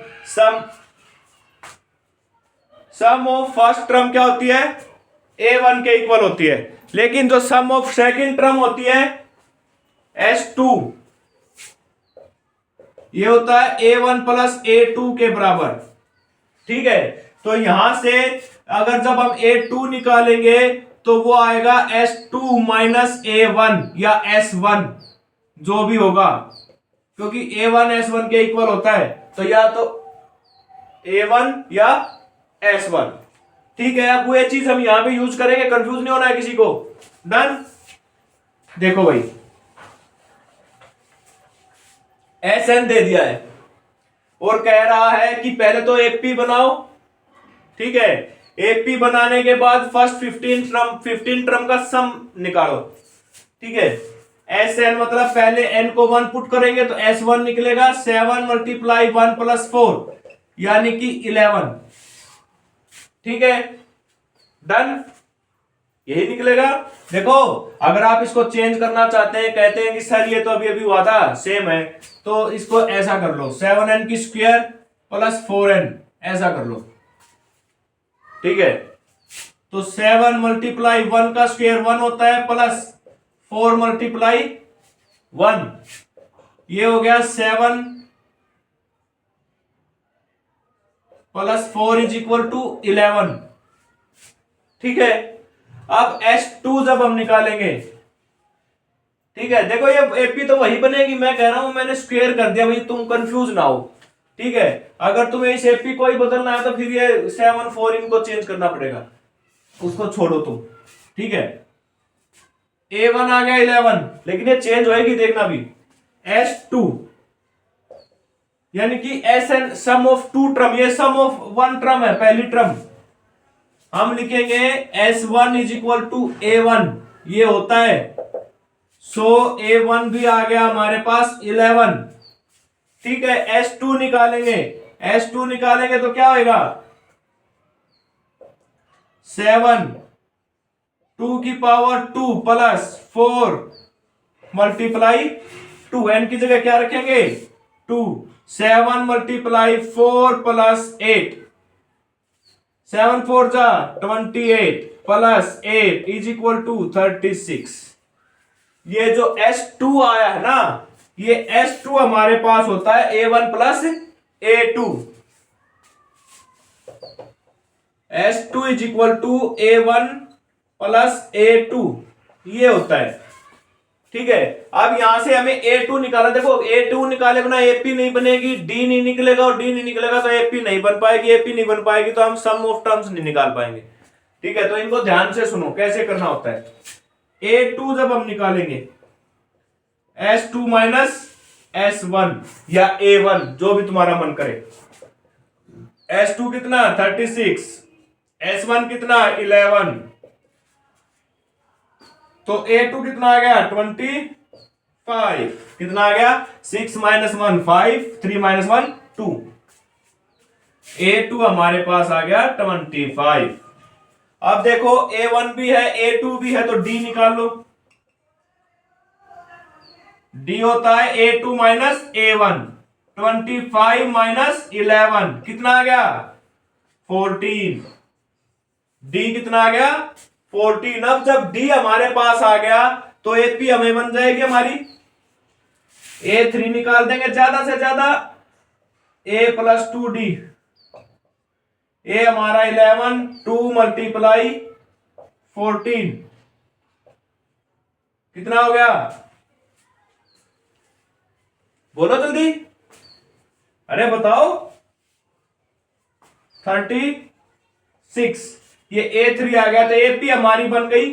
some of first term क्या होती है, A1 के इक्वल होती है। लेकिन जो सम ऑफ सेकंड टर्म होती है S2, ये होता है A1 + A2 के बराबर। ठीक है, तो यहां से अगर जब हम A2 निकालेंगे तो वो आएगा S2 - A1 या S1, जो भी होगा, क्योंकि A1 S1 के इक्वल होता है, तो या तो A1 या S1। ठीक है, अब वो ये चीज हम यहां पे यूज करेंगे, कंफ्यूज नहीं होना है किसी को। डन। देखो भाई SN दे दिया है और कह रहा है कि पहले तो एपी बनाओ। ठीक है, एपी बनाने के बाद फर्स्ट 15 टर्म का सम निकालो। ठीक है, SN मतलब पहले n को 1 पुट करेंगे तो S1 निकलेगा 7 × 1 + 4 यानी कि 11। ठीक है, डन, यही निकलेगा। देखो अगर आप इसको चेंज करना चाहते हैं, कहते हैं कि सर ये तो अभी अभी हुआ था सेम है, तो इसको ऐसा कर लो 7n² + 4n, ऐसा कर लो। ठीक है, तो 7 × 1 का स्क्वायर 1 होता है प्लस 4 × 1, ये हो गया 7 + 4 = 11। ठीक है, अब S2 जब हम निकालेंगे, ठीक है, देखो ये एपी तो वही बनेगी, मैं कह रहा हूं मैंने स्क्वायर कर दिया भाई, तुम कंफ्यूज ना हो। ठीक है, अगर तुम्हें इस एपी को ही बदलना है तो फिर ये 7 4 इनको चेंज करना पड़ेगा, उसको छोड़ो तुम। ठीक है, A1 आ गया 11, लेकिन ये चेंज होएगी देखना भी। S2 यानी कि SN sum of two term, ये सम ऑफ वन ट्रम है, पहली ट्रम हम लिखेंगे S1 is equal to A1, ये होता है। सो A1 भी आ गया हमारे पास 11। ठीक है, S2 निकालेंगे, S2 निकालेंगे तो क्या होगा 7 2 की पावर 2 प्लस 4 मल्टीप्लाई 2, n की जगह क्या रखेंगे 2, 7 मल्टीप्लाई 4 प्लस 8, 7 4 जा 28 प्लस 8 इज इक्वल टू 36। ये जो S2 आया है ना, ये S2 हमारे पास होता है A1 plus A2। S2 is equal to A1 plus A2, ये होता है। ठीक है, अब यहां से हमें A2 निकाला, देखो A2 निकाले बिना AP नहीं बनेगी, D नहीं निकलेगा, और D नहीं निकलेगा तो AP नहीं बन पाएगी, AP नहीं बन पाएगी तो हम सम ऑफ टर्म्स नहीं निकाल पाएंगे। ठीक है, तो इनको ध्यान से सुनो कैसे करना होता है। A2 जब हम निकालेंगे, S2 माइनस S1 या A1 जो भी तुम्हारा मन करे। S2 कितना 36, S1 कितना 11, तो A2 कितना आ गया 25, कितना आ गया 6 माइनस 1 5, 3 माइनस 1 2, A2 हमारे पास आ गया 25। अब देखो A1 भी है A2 भी है, तो D निकाल लो। D होता है A2 माइनस A1, 25 माइनस 11 कितना आ गया 14, D कितना आ गया 14। अब जब D हमारे पास आ गया तो AP हमें बन जाएगी हमारी A3 निकाल देंगे ज्यादा से ज्यादा, A प्लस 2D, A हमारा 11, 2 मल्टीप्लाई 14 कितना हो गया, बोलो जल्दी, अरे बताओ 36। ये A3 आ गया तो AP हमारी बन गई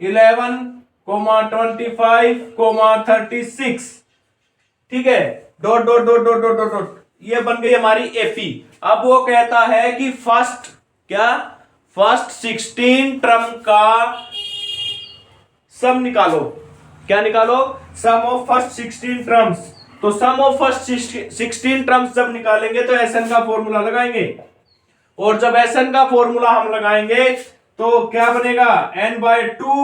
11, 25, 36। ठीक है, dot dot dot dot dot dot dot, ये बन गई हमारी AP। अब वो कहता है कि फर्स्ट 16 टर्म का सम निकालो। क्या निकालो, सम ऑफ फर्स्ट 16 टर्म्स। तो सम ऑफ फर्स्ट 16 टर्म्स जब निकालेंगे तो SN का फॉर्मूला लगाएंगे, और जब SN का फॉर्मूला हम लगाएंगे तो क्या बनेगा n/2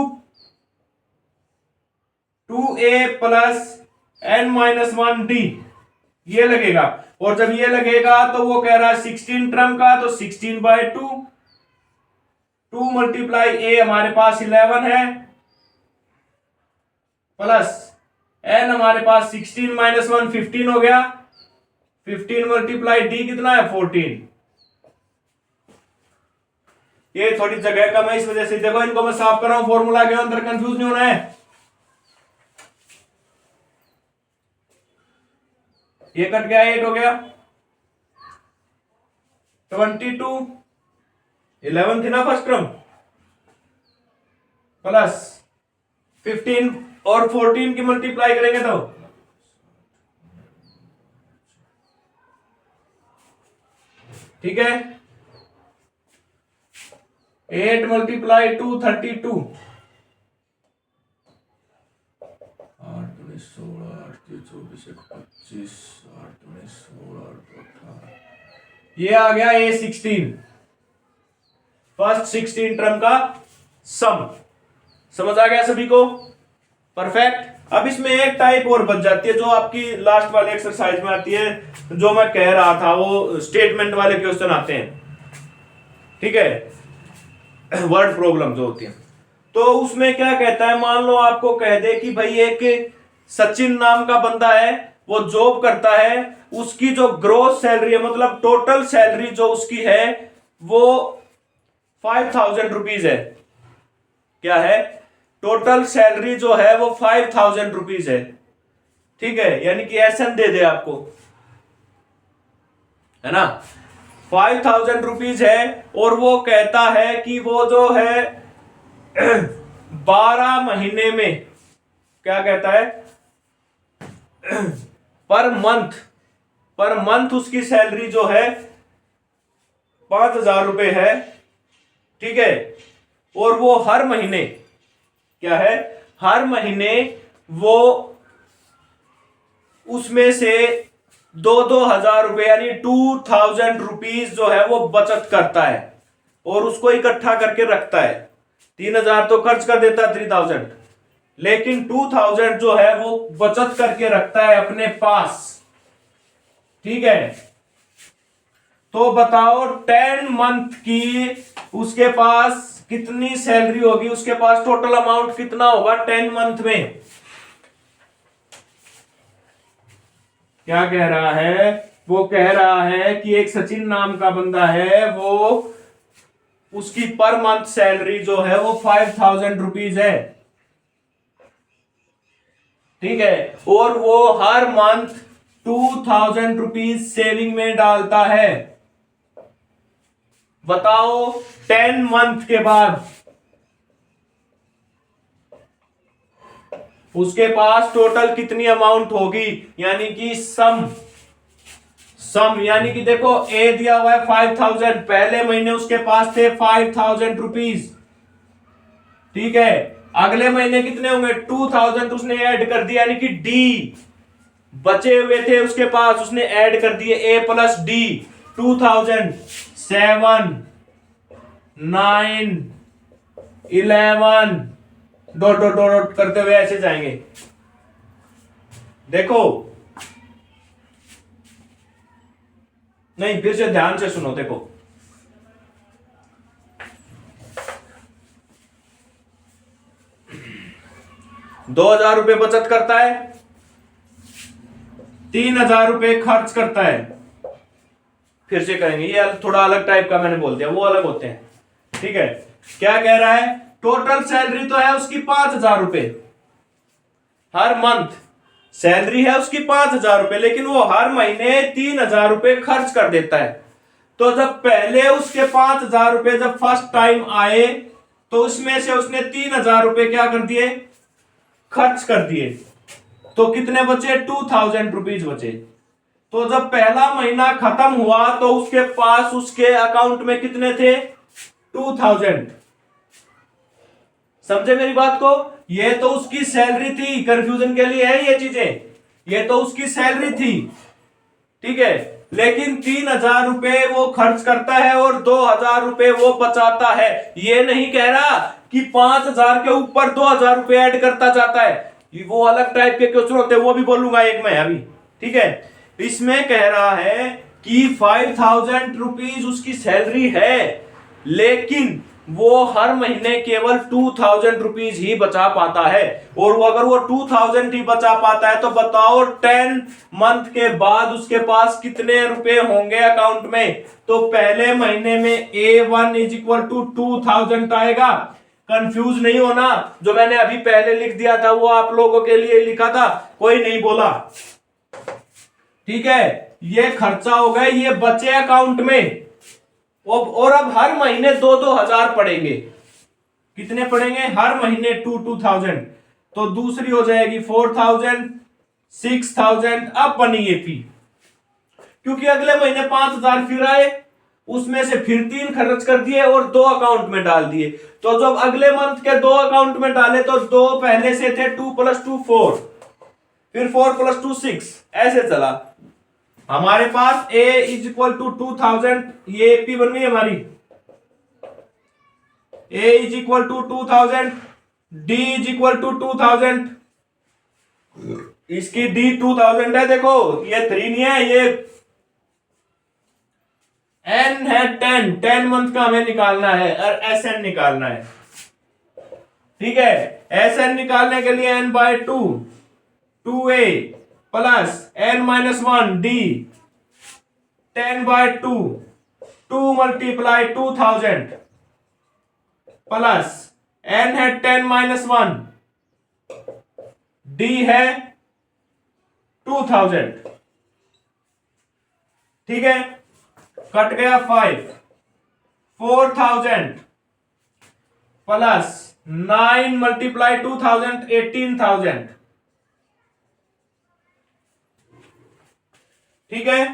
2a प्लस n-1d, ये लगेगा। और जब ये लगेगा तो वो कह रहा है 16 टर्म का, तो 16/2, 2 मल्टीप्लाई a हमारे पास 11 है, प्लस n हमारे पास 16 माइनस 1 15 हो गया, 15 मल्टीप्लाई d कितना है 14। ये थोड़ी जगह कम है इस वजह से, देखो इनको मैं साफ कर रहा हूं, फॉर्मूला के अंदर कंफ्यूज नहीं होना है। ये कट गया 8 हो गया, 22 11 थी ना फर्स्ट टर्म, प्लस 15 और 14 की मल्टीप्लाई करेंगे तो ठीक है 8 मल्टीप्लाई 2 32, 8 19 16 8 24 25 8 19 16 18, ये आ गया A16, फर्स्ट 16 टर्म का सम। समझ आ गया सभी को, परफेक्ट। अब इसमें एक टाइप और बच जाती है जो आपकी लास्ट वाले एक्सरसाइज में आती है, जो मैं कह रहा था, वो स्टेटमेंट वाले क्वेश्चन आते हैं। ठीक है, वर्ड प्रॉब्लम जो होती है, तो उसमें क्या कहता है, मान लो आपको कह दे कि भाई एक सचिन नाम का बंदा है, वो जॉब करता है, उसकी जो ग्रोस सैलरी है, मतलब टोटल सैलरी जो उसकी है वो ₹5,000 है। क्या है? टोटल सैलरी जो है वो ₹5,000 है। ठीक है, यानी कि एसएन दे दे आपको, है ना। ₹5,000 है और वो कहता है कि वो जो है 12 महीने में, क्या कहता है, पर मंथ उसकी सैलरी जो है ₹5,000 है। ठीक है, और वो हर महीने, क्या है, हर महीने वो उसमें से 2,000 यानी ₹2,000 जो है वो बचत करता है और उसको इकट्ठा करके रखता है। 3,000 तो खर्च कर देता है, 3,000, लेकिन 2,000 जो है वो बचत करके रखता है अपने पास। ठीक है, तो बताओ 10 मंथ की उसके पास कितनी सैलरी होगी, उसके पास टोटल अमाउंट कितना होगा 10 मंथ में। क्या कह रहा है? वो कह रहा है कि एक सचिन नाम का बंदा है, वो उसकी पर मंथ सैलरी जो है वो ₹5,000 है। ठीक है, और वो हर मंथ ₹2,000 सेविंग में डालता है। बताओ 10 मंथ के बाद उसके पास टोटल कितनी अमाउंट होगी, यानी कि सम यानी कि देखो ए दिया हुआ है 5,000, पहले महीने उसके पास थे ₹5,000। ठीक है, अगले महीने कितने होंगे 2,000 उसने ऐड कर दिया, यानी कि डी बचे हुए थे उसके पास, उसने ऐड कर दिए a plus d. 2,000 7 9 11 dot dot dot करते हुए ऐसे जाएंगे। देखो, नहीं, फिर से ध्यान से सुनो। देखो, 2,000 बचत करता है, 3,000 खर्च करता है। फिर से करेंगे, ये थोड़ा अलग टाइप का मैंने बोल दिया, वो अलग होते हैं। ठीक है, क्या कह रहा है? टोटल सैलरी तो है उसकी ₹5,000, हर मंथ सैलरी है उसकी ₹5,000, लेकिन वो हर महीने ₹3,000 खर्च कर देता है। तो जब पहले उसके ₹5,000 जब फर्स्ट टाइम आए, तो उसमें से उसने ₹3,000 क्या कर दिए, खर्च कर दिए। तो कितने बचे? ₹2,000 बचे। तो जब पहला महीना खत्म हुआ तो उसके पास उसके अकाउंट में कितने थे? 2,000। समझे मेरी बात को? ये तो उसकी सैलरी थी, कंफ्यूजन के लिए है ये चीजें, ये तो उसकी सैलरी थी। ठीक है, लेकिन ₹3,000 वो खर्च करता है और ₹2,000 वो बचाता है। ये नहीं कह रहा कि 5,000 के ऊपर ₹2,000 ऐड करता जाता है, वो अलग टाइप के क्वेश्चन होते हैं, वो भी बोलूंगा एक मैं अभी। ठीक है, इसमें कह रहा है कि ₹5,000 उसकी सैलरी है, लेकिन वो हर महीने केवल ₹2,000 ही बचा पाता है। और वो अगर वो 2,000 ही बचा पाता है तो बताओ 10 मंथ के बाद उसके पास कितने रुपए होंगे अकाउंट में। तो पहले महीने में A1 = 2,000 आएगा। कंफ्यूज नहीं होना, जो मैंने अभी पहले लिख दिया था वो आप लोगों के लिए लिखा था, कोई नहीं बोला। ठीक है, ये खर्चा हो गया, ये बचे अकाउंट में। और अब हर महीने 2,000 पड़ेंगे। कितने पड़ेंगे? हर महीने 2,000। तो दूसरी हो जाएगी 4,000, 6,000। अब बनी एपी, क्योंकि अगले महीने 5,000 फिर आए, उसमें से फिर 3 खर्च कर दिए और 2 अकाउंट में डाल दिए। तो जब अगले मंथ के 2 अकाउंट में डाले तो 2 पहले से थे, 2 + 2 4, फिर 4 + 2 6, ऐसे चला। हमारे पास A = 2,000, ये एपी बन गई हमारी। A = 2,000, D = 2,000, इसकी D 2,000 है। देखो, ये 3 नहीं है, ये N है 10 मंथ का हमें निकालना है और SN निकालना है। ठीक है, SN निकालने के लिए N/2 2A plus N-1 D 10/2 2 × 2,000 plus n है 10-1, d है 2000, ठीक है, कट गया 5, 4000 प्लस 9 मल्टीप्लाई 2000, 18,000, ठीक है।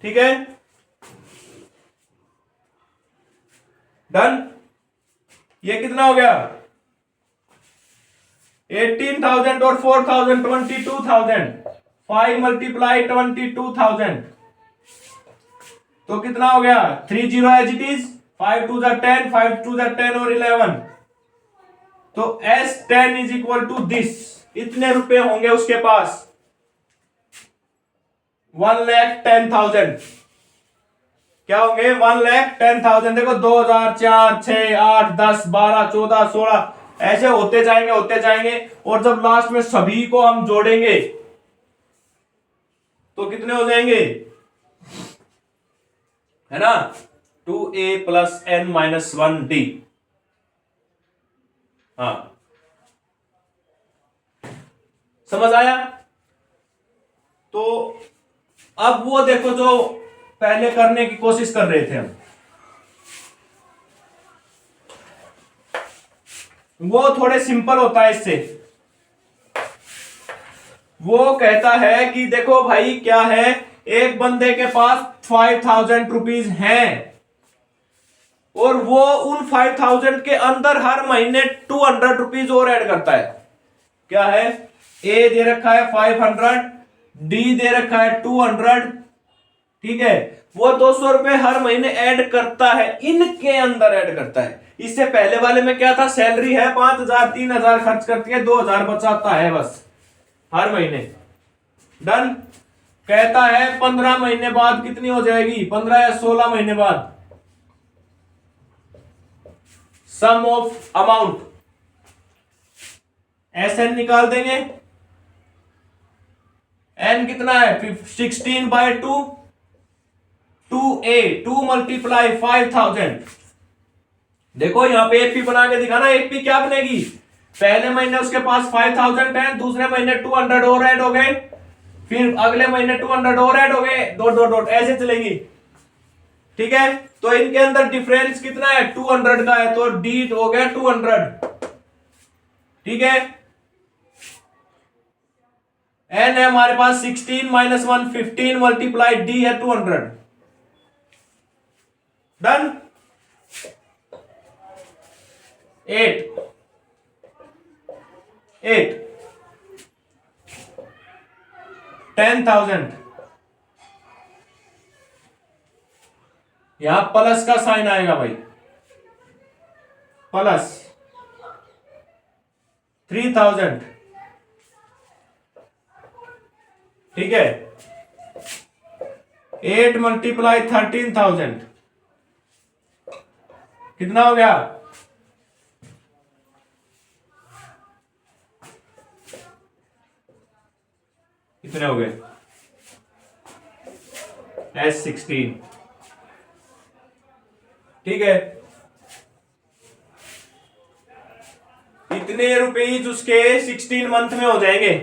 ठीक है, डन। ये कितना हो गया? 18,000 और 4,000, 22,000, 5 मल्टीप्लाई 22,000, तो कितना हो गया? 30 एज इट इज, 5 2 10, 5 2 10 और 11, तो S10 is equal to this. इतने रुपए होंगे उसके पास, 1,10,000। क्या होंगे? 1,10,000। देखो 2,000, 4, 6, 8, 10, 12, 14, 16 ऐसे होते जाएंगे होते जाएंगे, और जब लास्ट में सभी को हम जोड़ेंगे तो कितने हो जाएंगे? है ना, 2a प्लस n-1d। हाँ, समझ आया? तो अब वो देखो जो पहले करने की कोशिश कर रहे थे हम, वो थोड़े सिंपल होता है इससे। वो कहता है कि देखो भाई क्या है, एक बंदे के पास 5,000 रुपीज हैं और वो उन 5,000 के अंदर हर महीने 200 रुपीज और ऐड करता है। क्या है? ए दे रखा है 500, डी दे रखा है 200, ठीक है, वो 200 रुपए हर महीने ऐड करता है, इनके अंदर ऐड करता है। इससे पहले वाले में क्या था? सैलरी है 5,000, 3,000 खर्च करती है, 2,000 बचाता है बस हर महीने। डन। कहता है 15 महीने बाद कितनी हो जाएगी? 15 या 16 महीने बाद सम ऑफ अमाउंट SN निकाल देंगे। n कितना है? 16/2, 2a, 2 मल्टीप्लाई 5,000। देखो यहां पे एपी बना के दिखाना। एपी क्या बनेगी? पहले महीने उसके पास 5,000 है, दूसरे महीने 200 और ऐड हो गए, फिर अगले महीने 200 और ऐड हो गए, डॉट डॉट डॉट ऐसे चलेगी, ठीक है। तो इनके अंदर डिफरेंस कितना है? 200 का है, तो डी हो गया 200, ठीक है। n है हमारे पास 16-1, 15 मल्टीप्लाई डी है 200। डन। 8 10,000, यहां प्लस का साइन आएगा भाई, प्लस 3,000, ठीक है। 8 मल्टीप्लाई 13,000 कितना हो गया? कितने हो गए? S16, ठीक है। इतने रुपए उसके 16 मंथ में हो जाएंगे,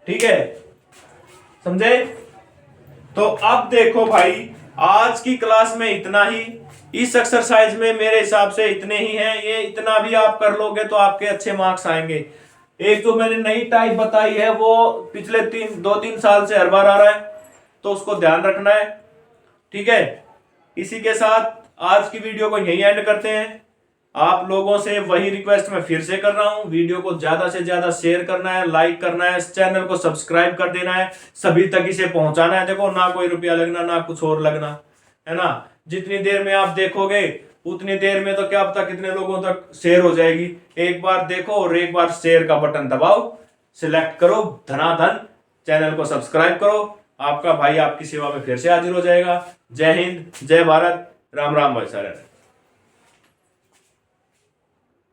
ठीक है, समझे? तो अब देखो भाई, आज की क्लास में इतना ही। इस एक्सरसाइज में मेरे हिसाब से इतने ही हैं। ये इतना भी आप कर लोगे तो आपके अच्छे मार्क्स आएंगे। एक जो मैंने नई टाइप बताई है वो पिछले 2-3 साल से हर बार आ रहा है, तो उसको ध्यान रखना है, ठीक है। इसी के साथ आज की वीडियो को यहीं एंड करते हैं। आप लोगों से वही रिक्वेस्ट मैं फिर से कर रहा हूं, वीडियो को ज्यादा से ज्यादा शेयर करना है, लाइक करना है, चैनल को सब्सक्राइब कर देना है, सभी तक इसे पहुंचाना है। देखो ना कोई रुपया लगना, ना कुछ और लगना, है ना। जितनी देर में आप देखोगे उतनी देर में तो क्या पता कितने लोगों तक शेयर हो जाएगी। एक बार देखो और एक बार शेयर का बटन दबाओ, सिलेक्ट करो, धनाधन चैनल को सब्सक्राइब करो। आपका भाई आपकी सेवा में फिर से हाजिर हो जाएगा। जय हिंद, जय भारत, राम राम भाई सारे।